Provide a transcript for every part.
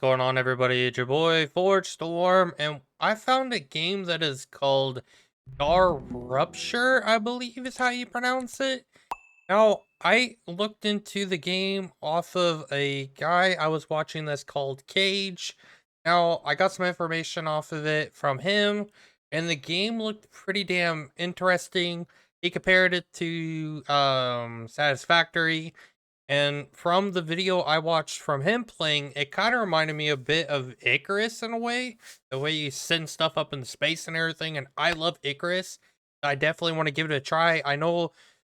Going on, everybody? It's your boy ForgeStorm, and I found a game that is called StarRupture, I believe is how you pronounce it. Now, I looked into the game off of a guy I was watching that's called Cage. Now, I got some information off of it from him, and the game looked pretty damn interesting. He compared it to Satisfactory, and from the video I watched from him playing, it kind of reminded me a bit of Icarus in a way. The way you send stuff up in space and everything, and I love Icarus. I definitely want to give it a try. I know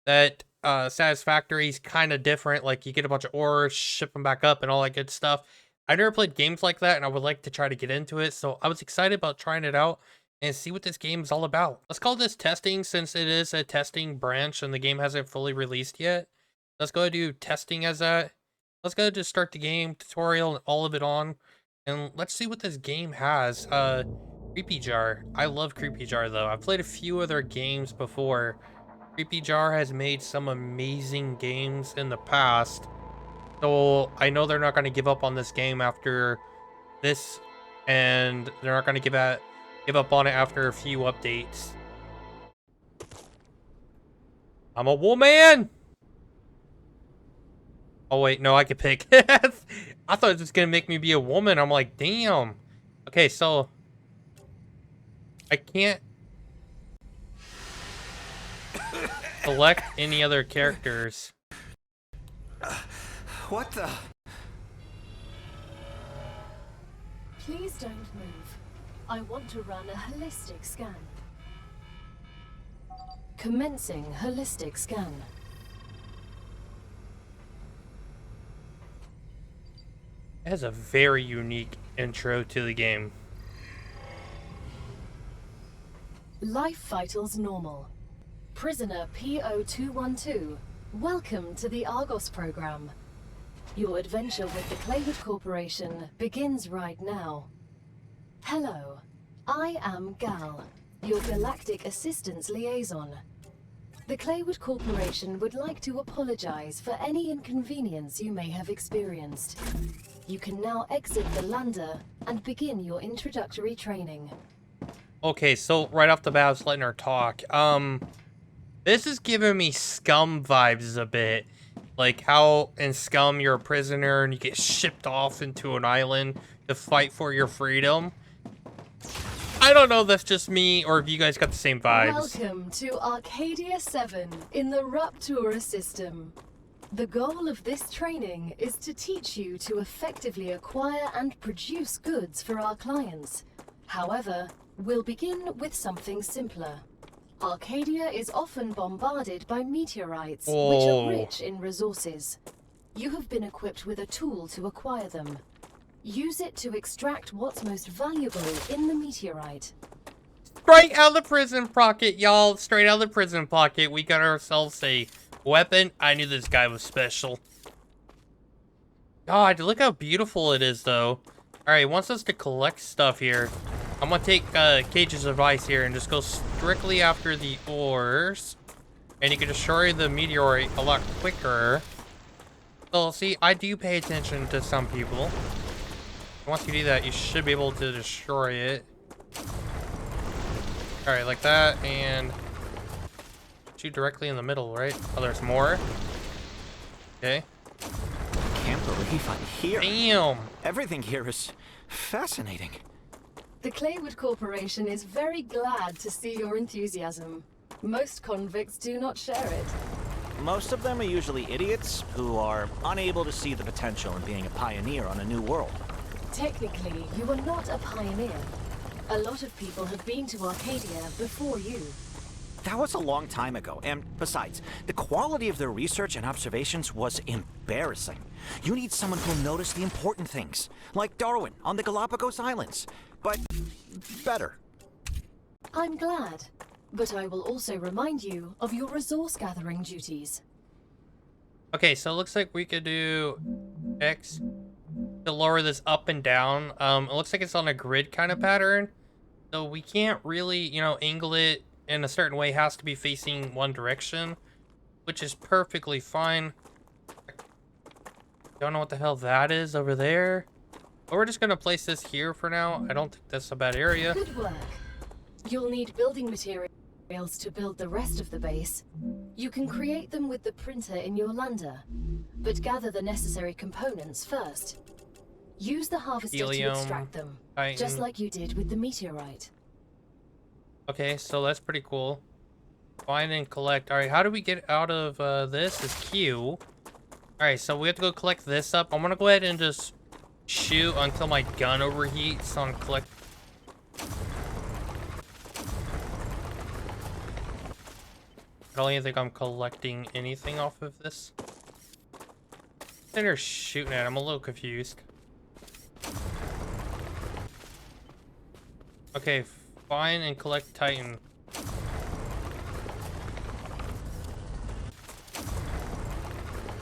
that Satisfactory is kind of different. Like, you get a bunch of ores, ship them back up, and all that good stuff. I never played games like that, and I would like to try to get into it. So I was excited about trying it out and see what this game is all about. Let's call this testing since it is a testing branch and the game hasn't fully released yet. Let's go do testing as that. Let's go just start the game, tutorial, and all of it on. And let's see what this game has. Creepy Jar. I love Creepy Jar, though. I've played a few other games before. Creepy Jar has made some amazing games in the past. So I know they're not going to give up on this game after this. And they're not going to give up on it after a few updates. I'm a woman! Oh, wait, no, I could pick. I thought it was gonna make me be a woman. I'm like, damn. Okay, so I can't select any other characters. What the? Please don't move. I want to run a holistic scan. Commencing holistic scan. It has a very unique intro to the game. Life vitals normal. Prisoner PO212, welcome to the Argos program. Your adventure with the Claywood Corporation begins right now. Hello, I am Gal, your galactic assistance liaison. The Claywood Corporation would like to apologize for any inconvenience you may have experienced. You can now exit the lander and begin your introductory training. Okay, so right off the bat, I was letting her talk. This is giving me Scum vibes a bit. Like how in Scum you're a prisoner and you get shipped off into an island to fight for your freedom. I don't know if that's just me or if you guys got the same vibes. Welcome to Arcadia 7 in the Raptura system. The goal of this training is to teach you to effectively acquire and produce goods for our clients. However, we'll begin with something simpler. Arcadia is often bombarded by meteorites, which are rich in resources. You have been equipped with a tool to acquire them. Use it to extract what's most valuable in the meteorite. Straight out of the prison pocket, y'all. Straight out of the prison pocket. We got ourselves a weapon. I knew this guy was special. God, look how beautiful it is, though. Alright, wants us to collect stuff here. I'm gonna take Cage's advice here and just go strictly after the ores. And you can destroy the meteorite a lot quicker. So, see, I do pay attention to some people. Once you do that, you should be able to destroy it. Alright, like that, and shoot directly in the middle, right? Oh, there's more. Okay. I can't believe I'm here. Damn! Everything here is fascinating. The Claywood Corporation is very glad to see your enthusiasm. Most convicts do not share it. Most of them are usually idiots who are unable to see the potential in being a pioneer on a new world. Technically, you are not a pioneer. A lot of people have been to Arcadia before you. That was a long time ago, and besides, the quality of their research and observations was embarrassing. You need someone who'll notice the important things, like Darwin on the Galapagos Islands, but better. I'm glad, but I will also remind you of your resource gathering duties. Okay, so it looks like we could do X to lower this up and down. It looks like it's on a grid kind of pattern. So we can't really, you know, angle it in a certain way. It has to be facing one direction, which is perfectly fine. Don't know what the hell that is over there. But we're just gonna place this here for now. I don't think that's a bad area. Good work. You'll need building materials to build the rest of the base. You can create them with the printer in your lander, but gather the necessary components first. Use the harvester Helium, to extract them, Titan. just like you did with the meteorite. Okay, so that's pretty cool. Find and collect. All right, how do we get out of this? Is Q. All right, so we have to go collect this up. I'm gonna go ahead and just shoot until my gun overheats on collect. I don't even think I'm collecting anything off of this. And they're shooting at. I'm a little confused. Okay, find and collect Titan.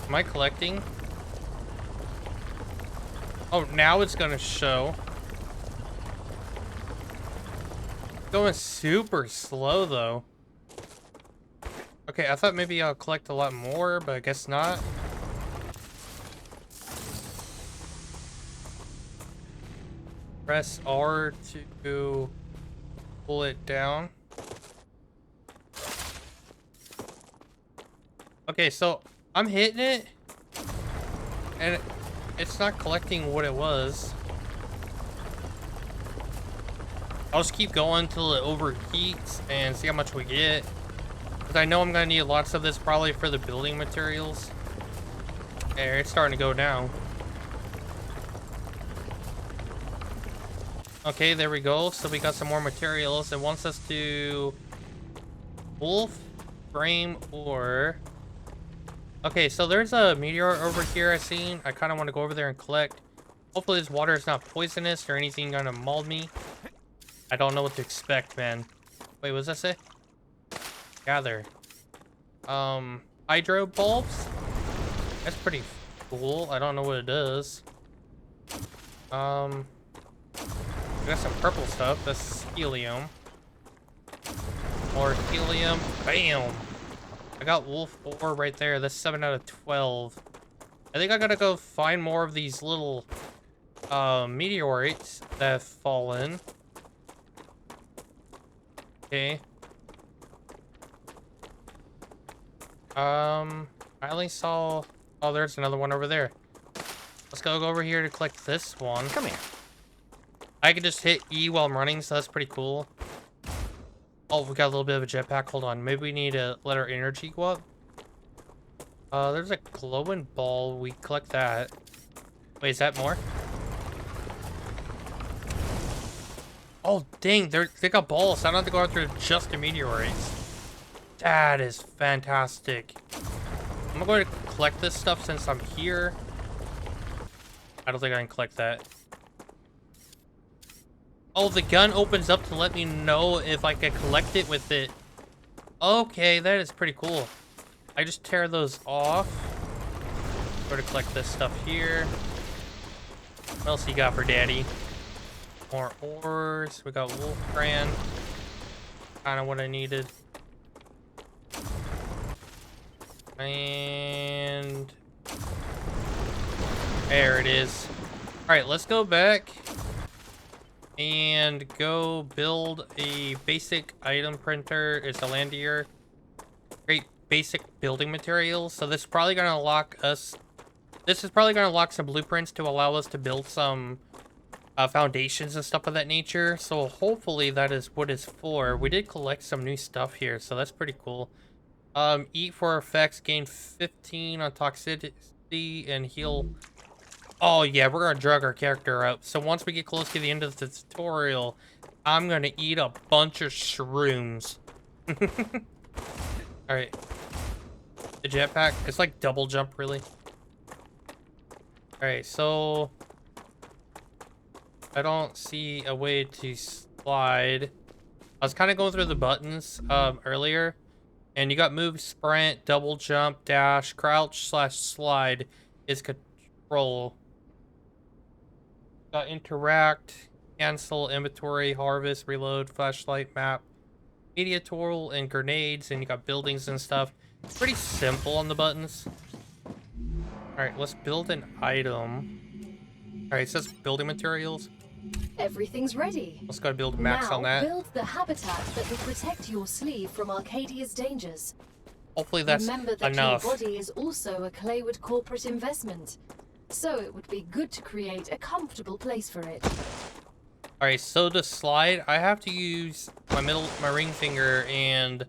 Am I collecting? Oh, now it's gonna show. Going super slow though. Okay, I thought maybe I'll collect a lot more, but I guess not. Press R to pull it down. Okay, so I'm hitting it, and it's not collecting what it was. I'll just keep going until it overheats and see how much we get. Because I know I'm going to need lots of this probably for the building materials. There, it's starting to go down. Okay, there we go. So we got some more materials. It wants us to wolf, frame, or... Okay, so there's a meteor over here I've seen. I kind of want to go over there and collect. Hopefully this water is not poisonous or anything gonna maul me. I don't know what to expect, man. Wait, what does that say? Gather. Hydro bulbs? That's pretty cool. I don't know what it does. We got some purple stuff. That's helium. More helium. Bam! I got wolf ore right there. That's 7 out of 12. I think I gotta go find more of these little meteorites that have fallen. Okay. I only saw... Oh, there's another one over there. Let's go over here to collect this one. Come here. I can just hit E while I'm running, so that's pretty cool. Oh, we got a little bit of a jetpack. Hold on. Maybe we need to let our energy go up. There's a glowing ball. We collect that. Wait, is that more? Oh, dang. They got balls. I don't have to go after just the meteorites. That is fantastic. I'm going to collect this stuff since I'm here. I don't think I can collect that. Oh, the gun opens up to let me know if I can collect it with it. Okay, that is pretty cool. I just tear those off. Go to collect this stuff here. What else you got for daddy? More ores. We got Wolfran. Kind of what I needed. And... there it is. Alright, let's go back and go build a basic item printer. It's a landier. Great basic building materials. So this is probably going to unlock us... This is probably going to unlock some blueprints to allow us to build some foundations and stuff of that nature. So hopefully that is what it's for. We did collect some new stuff here, so that's pretty cool. Eat for effects, gain 15 on toxicity and heal. Oh yeah, we're gonna drug our character up. So once we get close to the end of the tutorial, I'm gonna eat a bunch of shrooms. Alright. The jetpack, it's like double jump really. Alright, so I don't see a way to slide. I was kind of going through the buttons earlier. And you got move, sprint, double jump, dash, crouch / slide is control. Got interact, cancel, inventory, harvest, reload, flashlight, map, media tool, and grenades. And you got buildings and stuff. It's pretty simple on the buttons. Alright, let's build an item. Alright, it says building materials. Everything's ready. Let's go build max now, on that. Build the habitat that will protect your sleeve from Arcadia's dangers. Hopefully that's Remember that enough. your body is also a Claywood corporate investment, so it would be good to create a comfortable place for it. Alright, so to slide, I have to use my ring finger and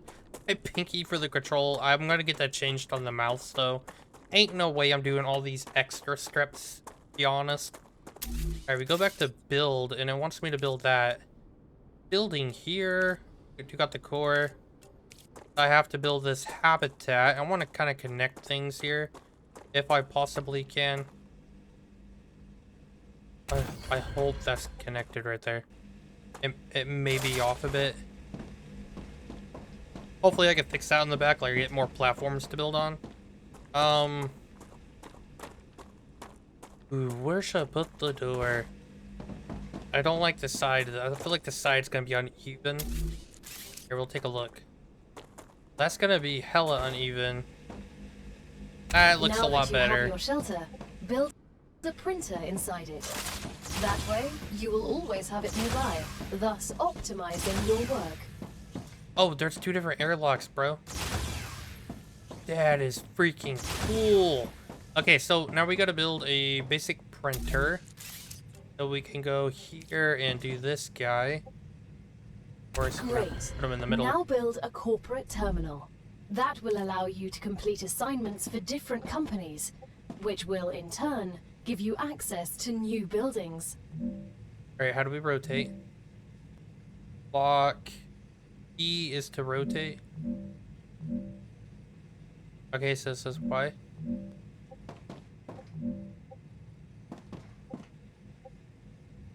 my pinky for the control. I'm gonna get that changed on the mouse though. Ain't no way I'm doing all these extra steps, to be honest. Alright, we go back to build, and it wants me to build that. Building here. You got the core. I have to build this habitat. I want to kind of connect things here, if I possibly can. I hope that's connected right there. It may be off a bit. Hopefully I can fix that in the back, like get more platforms to build on. Ooh, where should I put the door? I don't like the side. I feel like the side's gonna be uneven. Here, we'll take a look. That's gonna be hella uneven. That looks a lot better. Now that you have your shelter, build the printer inside it. That way, you will always have it nearby, thus optimizing your work. Oh, there's 2 different airlocks, bro. That is freaking cool. Okay, so now we gotta build a basic printer. So we can go here and do this guy. Or Great. put him in the middle. Now build a corporate terminal. That will allow you to complete assignments for different companies, which will in turn give you access to new buildings. Alright, how do we rotate? Lock. E is to rotate. Okay, so it says Y.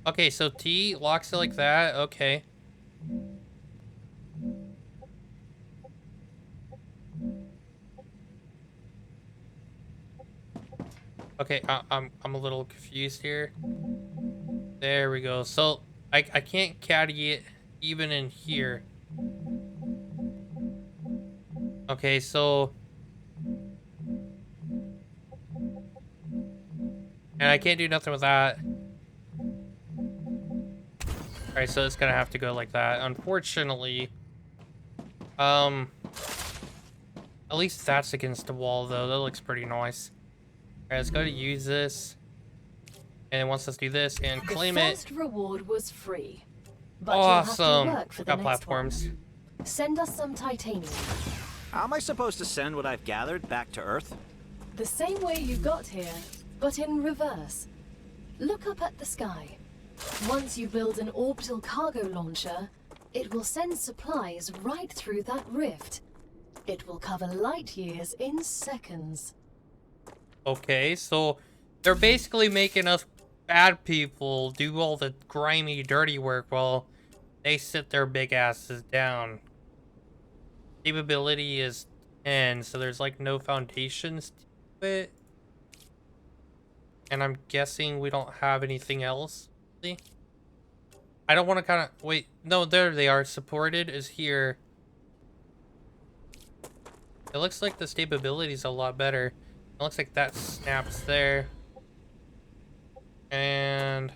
Okay, so T locks it like that. Okay. Okay, I'm a little confused here. There we go. So I can't caddy it even in here. Okay, so and I can't do nothing with that. Alright, so it's gonna have to go like that. Unfortunately, at least that's against the wall though. That looks pretty nice. Alright, let's go to use this. And it wants us to do this and claim it. The first reward was free. But Awesome. you'll have to work for the Got next platforms. one. Send us some titanium. How am I supposed to send what I've gathered back to Earth? The same way you got here, but in reverse. Look up at the sky. Once you build an orbital cargo launcher, it will send supplies right through that rift. It will cover light years in seconds. Okay, so they're basically making us bad people do all the grimy, dirty work while they sit their big asses down. Capability is 10, so there's like no foundations to it. And I'm guessing we don't have anything else. See? I don't want to kind of... Wait, no, there they are. Supported is here. It looks like the stability is a lot better. It looks like that snaps there. And...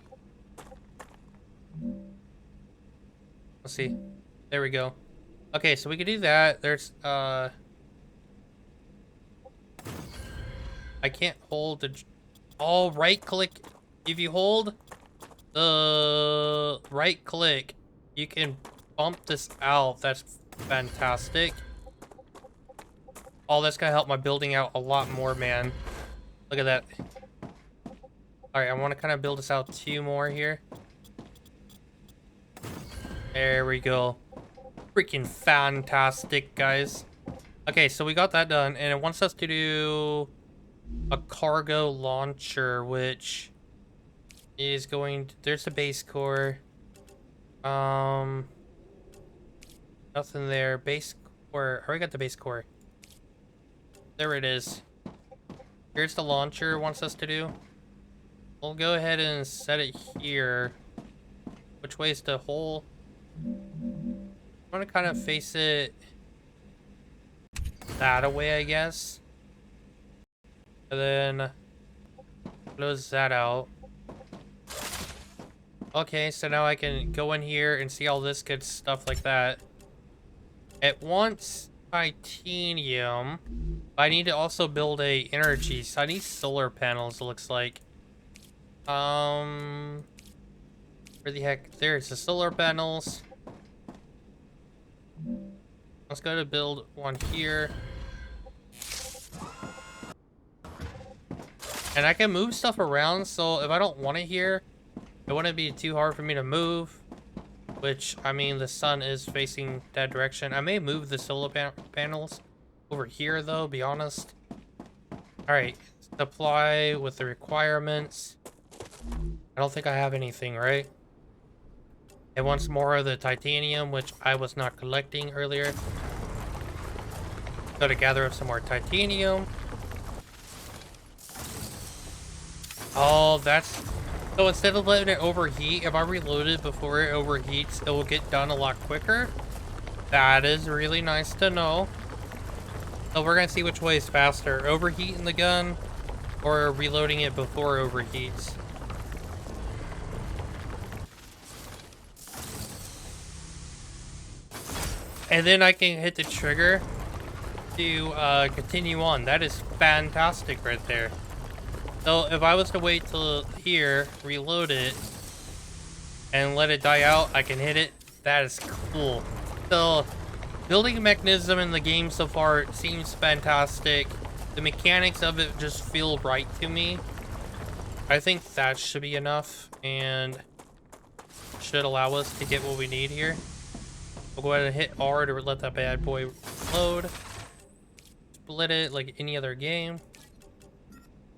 let's see. There we go. Okay, so we could do that. There's, I can't hold the... Oh, right click. If you hold the right click, you can bump this out. That's fantastic. Oh, that's gonna help my building out a lot more, man. Look at that. Alright, I want to kind of build this out 2 more here. There we go. Freaking fantastic, guys. Okay, so we got that done, and it wants us to do a cargo launcher, which is going to, there's the base core. Nothing there. Base core. I already got the base core. There it is. Here's the launcher it wants us to do. We'll go ahead and set it here. Which way is the hole? I want to kind of face it that away, I guess. And then close that out. Okay, so now I can go in here and see all this good stuff like that. It wants titanium. I need to also build a energy, so I need solar panels, it looks like. Where the heck? There's the solar panels. Let's go to build one here. And I can move stuff around, so if I don't want it here, it wouldn't be too hard for me to move. Which, I mean, the sun is facing that direction. I may move the solar panels over here, though, be honest. Alright, supply with the requirements. I don't think I have anything, right? It wants more of the titanium, which I was not collecting earlier. Go to gather up some more titanium. Oh, that's... So instead of letting it overheat, if I reload it before it overheats, it will get done a lot quicker. That is really nice to know. So we're gonna see which way is faster, overheating the gun or reloading it before it overheats. And then I can hit the trigger to continue on. That is fantastic right there. So if I was to wait till here, reload it, and let it die out, I can hit it. That is cool. So building mechanism in the game so far seems fantastic. The mechanics of it just feel right to me. I think that should be enough and should allow us to get what we need here. We'll go ahead and hit R to let that bad boy load. Split it like any other game.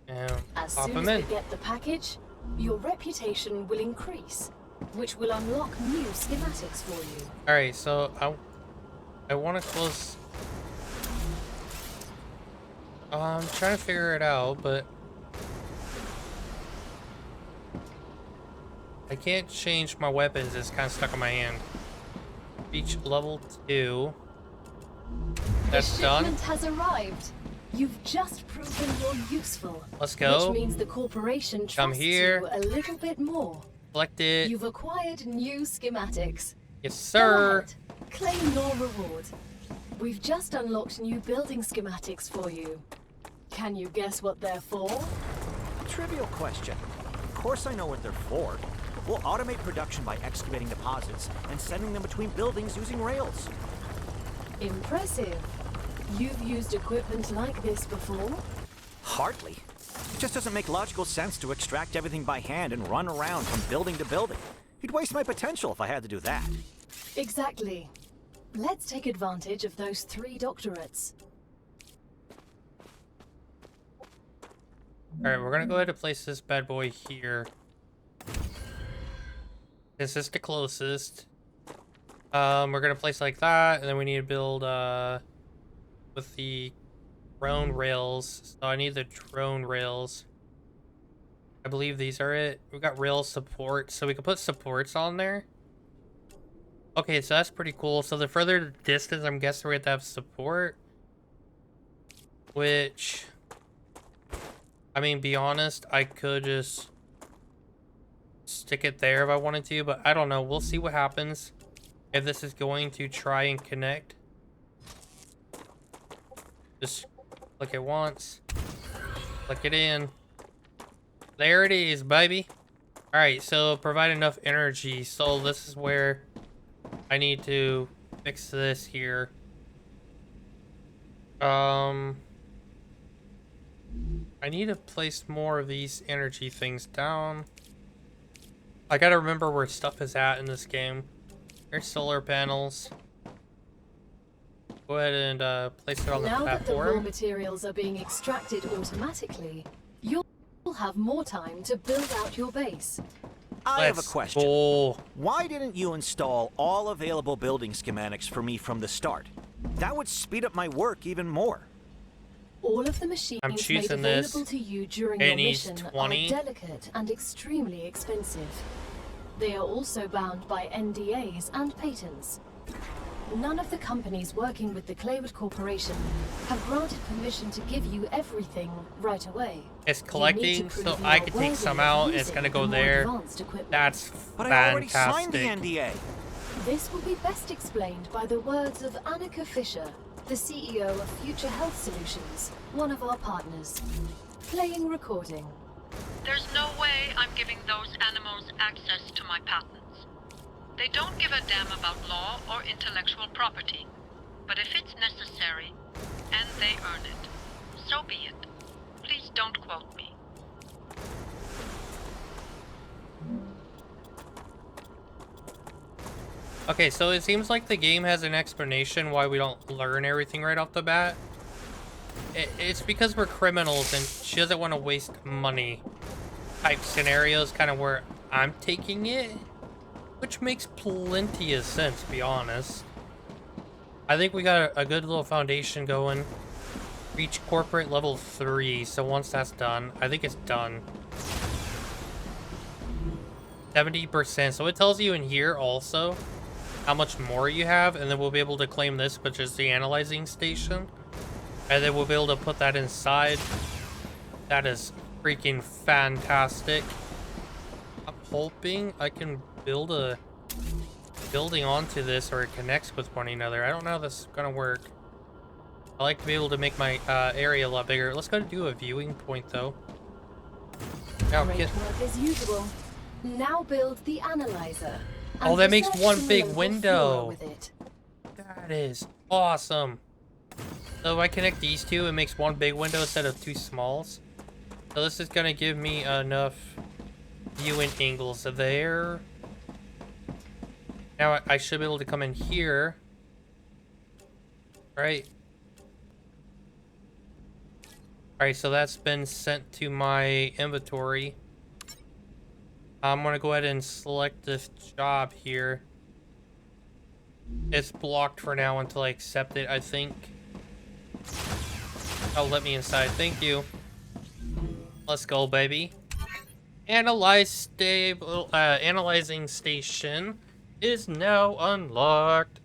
And As pop soon them as in. we get the package, your reputation will increase, which will unlock new schematics for you. Alright, so I want to close... I'm trying to figure it out, but... I can't change my weapons, it's kind of stuck in my hand. Reach level 2. That's the done. shipment has arrived. You've just proven you're useful. Let's go. Which means the corporation trusts Come here. you a little bit more. Select it. You've acquired new schematics. Yes, sir. Go ahead. Claim your reward. We've just unlocked new building schematics for you. Can you guess what they're for? Trivial question. Of course I know what they're for. We'll automate production by excavating deposits and sending them between buildings using rails. Impressive. You've used equipment like this before? Hardly. It just doesn't make logical sense to extract everything by hand and run around from building to building. You'd waste my potential if I had to do that. Exactly. Let's take advantage of those 3 doctorates. Alright, we're gonna go ahead and place this bad boy here. This is the closest. We're gonna place like that, and then we need to build with the drone rails. So I need the drone rails. I believe these are it. We've got rail support, so we can put supports on there. Okay, so that's pretty cool. So the further the distance, I'm guessing we have to have support. Which, I mean, be honest, I could just stick it there if I wanted to, but I don't know. We'll see what happens if this is going to try and connect. Just click it once, click it in. There it is, baby. All right, so provide enough energy. So this is where I need to fix this here. I need to place more of these energy things down. I gotta remember where stuff is at in this game. There's solar panels. Go ahead and place it on the Now that the raw platform. materials are being extracted automatically, you'll have more time to build out your base. I have a Let's question. go. Why didn't you install all available building schematics for me from the start? That would speed up my work even more. All of the machines I'm made choosing this. available to you during It your needs mission 20. are delicate and extremely expensive. They are also bound by NDAs and patents. none of the companies working with the Claywood Corporation have granted permission to give you everything right away. It's You collecting, need to so prove you I are can take worthy some of out. It's using gonna the go more there. advanced equipment. That's But I already signed the fantastic. NDA. This will be best explained by the words of Annika Fisher, the CEO of Future Health Solutions, one of our partners. Playing recording. There's no way I'm giving those animals access to my patents. They don't give a damn about law or intellectual property. But if it's necessary, and they earn it, so be it. Please don't quote me. Okay, so it seems like the game has an explanation why we don't learn everything right off the bat. It's because we're criminals and she doesn't want to waste money. Type scenarios, kind of where I'm taking it, which makes plenty of sense, to be honest. I think we got a good little foundation going. Reach corporate level 3, so once that's done, I think it's done. 70%, so it tells you in here also how much more you have, and then we'll be able to claim this, which is the analyzing station. And then we'll be able to put that inside. That is freaking fantastic. I'm hoping I can build a building onto this or it connects with one another. I don't know how this is gonna work. I like to be able to make my area a lot bigger. Let's go do a viewing point though. Now, Great work as usual. Now build the analyzer. Oh, and that makes research one the big local window. flora with it. that is awesome. So if I connect these two, it makes one big window instead of two smalls. So this is gonna give me enough viewing angles there. Now I should be able to come in here. Right. Alright, so that's been sent to my inventory. I'm gonna go ahead and select this job here. It's blocked for now until I accept it, I think. Oh, let me inside. Thank you. Let's go, baby. Analyzing station is now unlocked.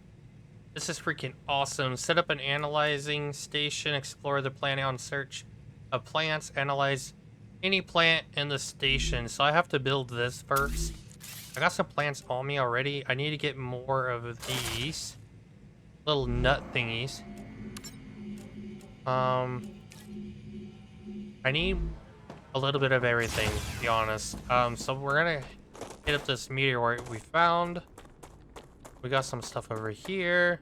This is freaking awesome. Set up an analyzing station. Explore the planet on search of plants. Analyze any plant in the station. So I have to build this first. I got some plants on me already. I need to get more of these little nut thingies. I need a little bit of everything, to be honest. So we're gonna hit up this meteorite we found. We got some stuff over here.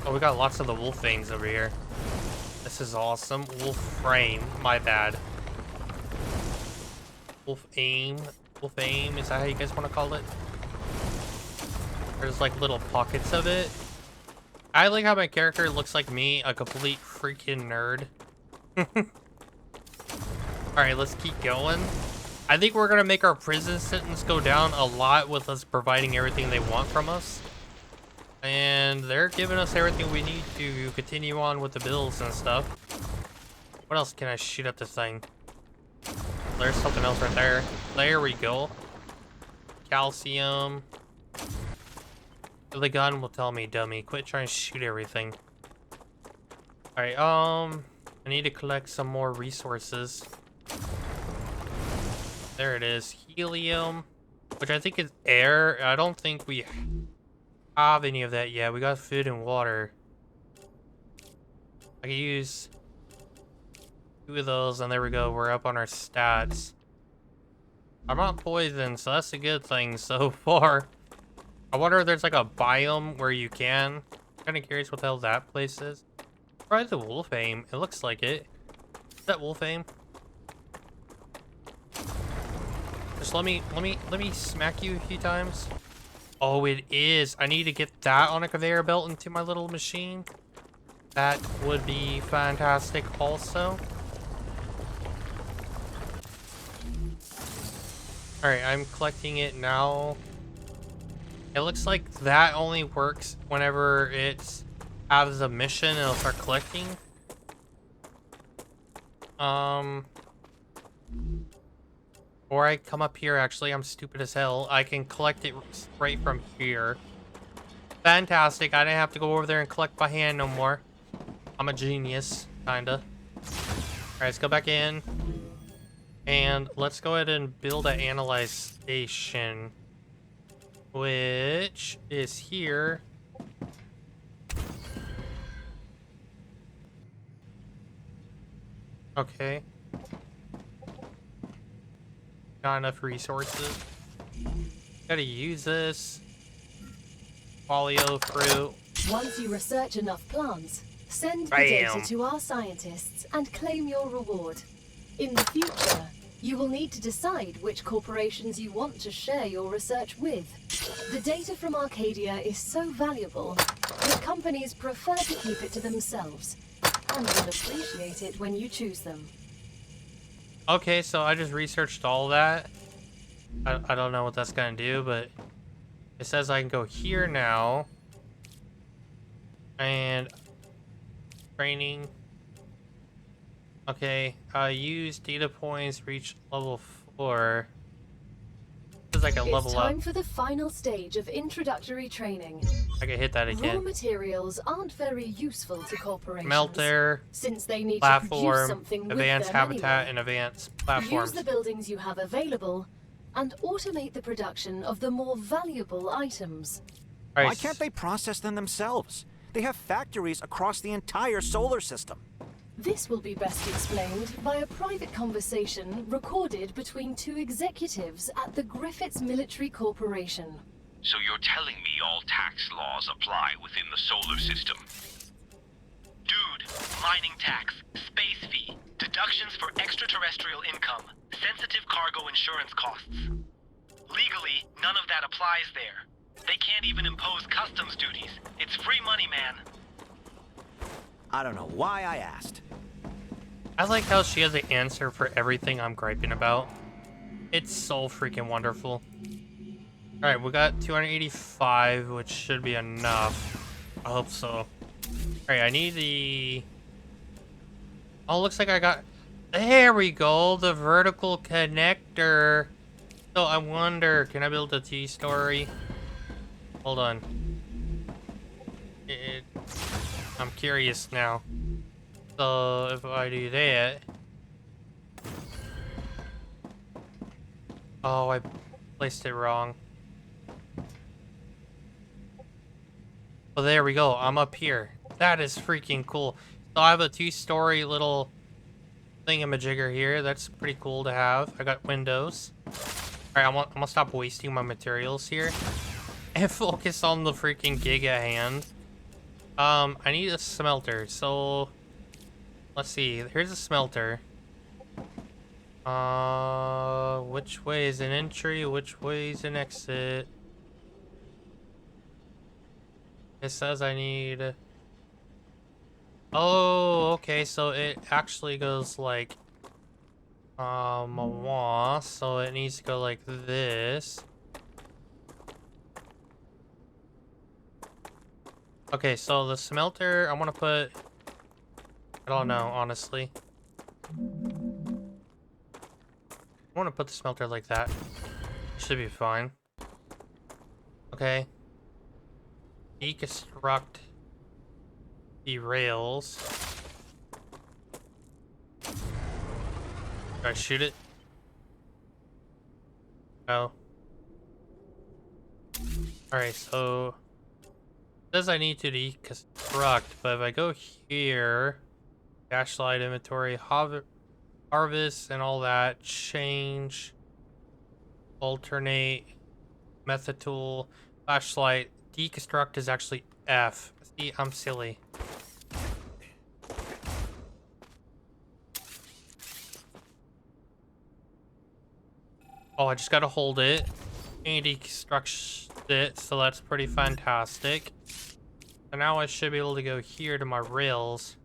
Oh, we got lots of the wolf fangs over here. This is awesome. Wolf frame, my bad. Wolf aim. Wolf aim, is that how you guys want to call it? There's like little pockets of it. I like how my character looks like me, a complete freaking nerd. Alright, let's keep going. I think we're gonna make our prison sentence go down a lot with us providing everything they want from us. And they're giving us everything we need to continue on with the bills and stuff. What else can I shoot at this thing? There's something else right there. There we go. Calcium. The gun will tell me, dummy. Quit trying to shoot everything. Alright, I need to collect some more resources. There it is. Helium, which I think is air. I don't think we have any of that yet. We got food and water. I can use 2 of those, and there we go. We're up on our stats. I'm not poisoned, so that's a good thing so far. I wonder if there's like a biome where you can. I'm kind of curious what the hell that place is. Probably the wolf aim. It looks like it. Is that wolf aim? Just let me smack you a few times. Oh, it is. I need to get that on a conveyor belt into my little machine. That would be fantastic also. Alright, I'm collecting it now. It looks like that only works whenever it's has a mission and it'll start collecting. Or I come up here, actually. I'm stupid as hell. I can collect it right from here. Fantastic. I didn't have to go over there and collect by hand no more. I'm a genius, kinda. Alright, let's go back in. And let's go ahead and build an analyze station. Which is here. Okay. Not enough resources. Gotta use this. Folio fruit. Once you research enough plants, send the Bam. data to our scientists and claim your reward. In the future, you will need to decide which corporations you want to share your research with. The data from Arcadia is so valuable that companies prefer to keep it to themselves and will appreciate it when you choose them. Okay, so I just researched all that. I don't know what that's gonna do, but it says I can go here now. And training. Okay, use data points, reach level 4. This is like a level It's up. time for the final stage of introductory training. I can hit that Raw again. materials aren't very useful to corporations. Smelter, Since they need to produce platform, something with advanced them habitat, anyway. and advanced Use platforms. the buildings you have available and automate the production of the more valuable items. All Why right, can't they process them themselves? They have factories across the entire solar system. This will be best explained by a private conversation recorded between two executives at the Griffiths Military Corporation. So you're telling me all tax laws apply within the solar system? Dude, mining tax, space fee, deductions for extraterrestrial income, sensitive cargo insurance costs. Legally, none of that applies there. They can't even impose customs duties. It's free money, man. I don't know why I asked. I like how she has an answer for everything I'm griping about. It's so freaking wonderful. Alright, we got 285, which should be enough. I hope so. Alright, I need the... Oh, looks like I got... There we go, the vertical connector. So I wonder, can I build a T-story? Hold on. I'm curious now. So if I do that... Oh, I placed it wrong. Oh, there we go. I'm up here. That is freaking cool. So I have a 2-story little thingamajigger here. That's pretty cool to have. I got windows. Alright, I'm gonna stop wasting my materials here and focus on the freaking gig at hand. I need a smelter. So let's see. Here's a smelter. Which way is an entry? Which way is an exit? It says I need... Oh, okay, so it actually goes like... so it needs to go like this. Okay, so the smelter, I'm gonna put... I don't know, honestly. I want to put the smelter like that. Should be fine. Okay. Deconstruct the rails. Should I shoot it? No. Alright, so... It says I need to deconstruct, but if I go here... Dash slide inventory, harvest and all that, change, alternate, method tool, flashlight, deconstruct is actually F. See, I'm silly. Oh, I just gotta hold it and deconstruct it, so that's pretty fantastic. So now I should be able to go here to my rails.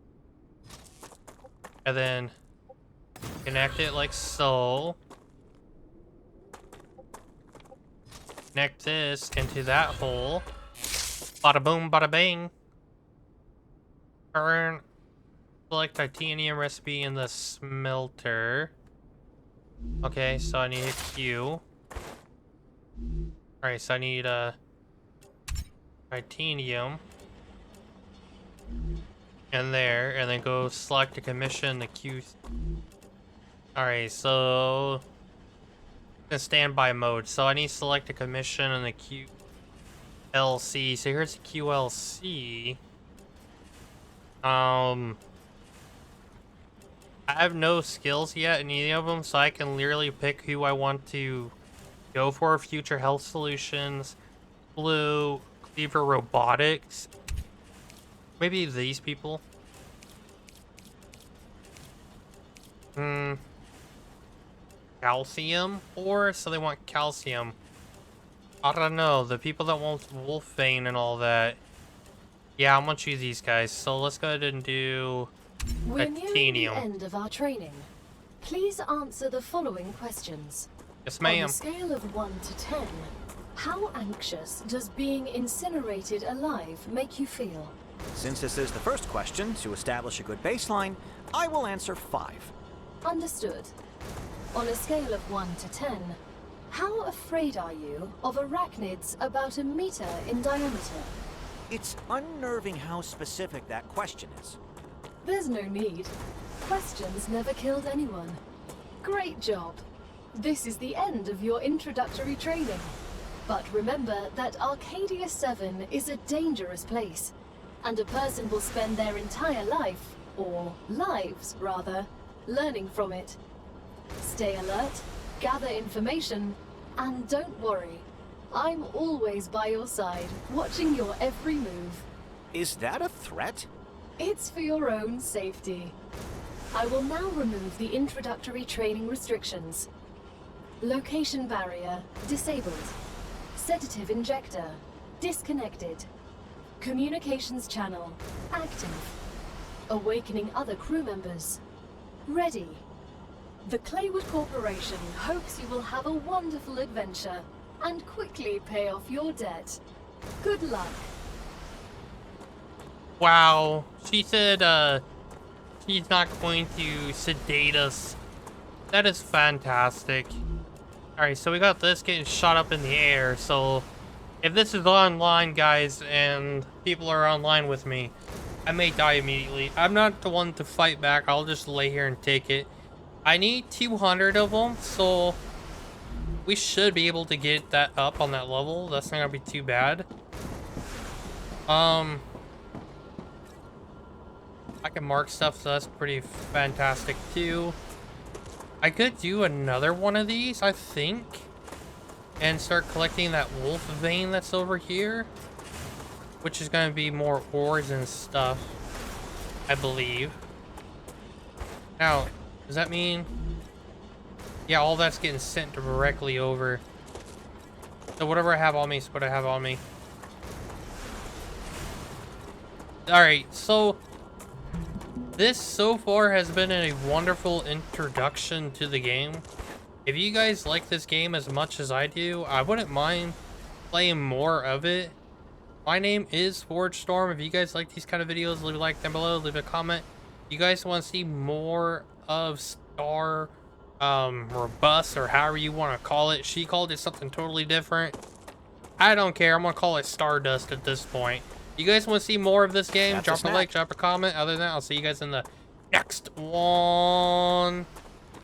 And then connect it like so. Connect this into that hole. Bada boom, bada bang. Turn. Select titanium recipe in the smelter. Okay, so I need a Q. Alright, so I need titanium. And there, and then go select a commission, the Q. Alright, so in standby mode. So I need to select a commission and the QLC. So here's the QLC. I have no skills yet in any of them, so I can literally pick who I want to go for. Future Health Solutions, Blue, Cleaver Robotics. Maybe these people. Calcium, or so they want calcium. I don't know. The people that want Wolfbane and all that. Yeah, I'm gonna choose these guys. So let's go ahead and do We're nearing the titanium. end of our training. Please answer the following questions. Yes, On a ma'am. scale of 1 to 10, how anxious does being incinerated alive make you feel? Since this is the first question, to establish a good baseline, I will answer 5. Understood. On a scale of 1 to 10, how afraid are you of arachnids about 1 meter in diameter? It's unnerving how specific that question is. There's no need. Questions never killed anyone. Great job. This is the end of your introductory training. But remember that Arcadia 7 is a dangerous place, and a person will spend their entire life, or lives rather, learning from it. Stay alert, gather information, and don't worry. I'm always by your side, watching your every move. Is that a threat? It's for your own safety. I will now remove the introductory training restrictions. Location barrier disabled. Sedative injector disconnected. Communications channel active. Awakening other crew members ready. The Claywood Corporation hopes you will have a wonderful adventure and quickly pay off your debt. Good luck. Wow. She said, she's not going to sedate us. That is fantastic. Alright, so we got this getting shot up in the air, so if this is online, guys, and people are online with me, I may die immediately. I'm not the one to fight back. I'll just lay here and take it. I need 200 of them, so we should be able to get that up on that level. That's not gonna be too bad. I can mark stuff, so that's pretty fantastic too. I could do another one of these, I think, and start collecting that wolf vein that's over here, which is going to be more ores and stuff, I believe. Now, does that mean... Yeah, all that's getting sent directly over. So whatever I have on me is what I have on me. Alright, so... This so far has been a wonderful introduction to the game. If you guys like this game as much as I do, I wouldn't mind playing more of it. My name is ForgeStorm. If you guys like these kind of videos, leave a like down below, leave a comment. You guys want to see more of Star Robust, or however you want to call it. She called it something totally different. I don't care. I'm going to call it Stardust at this point. You guys want to see more of this game? That's Drop a like, drop a comment. Other than that, I'll see you guys in the next one.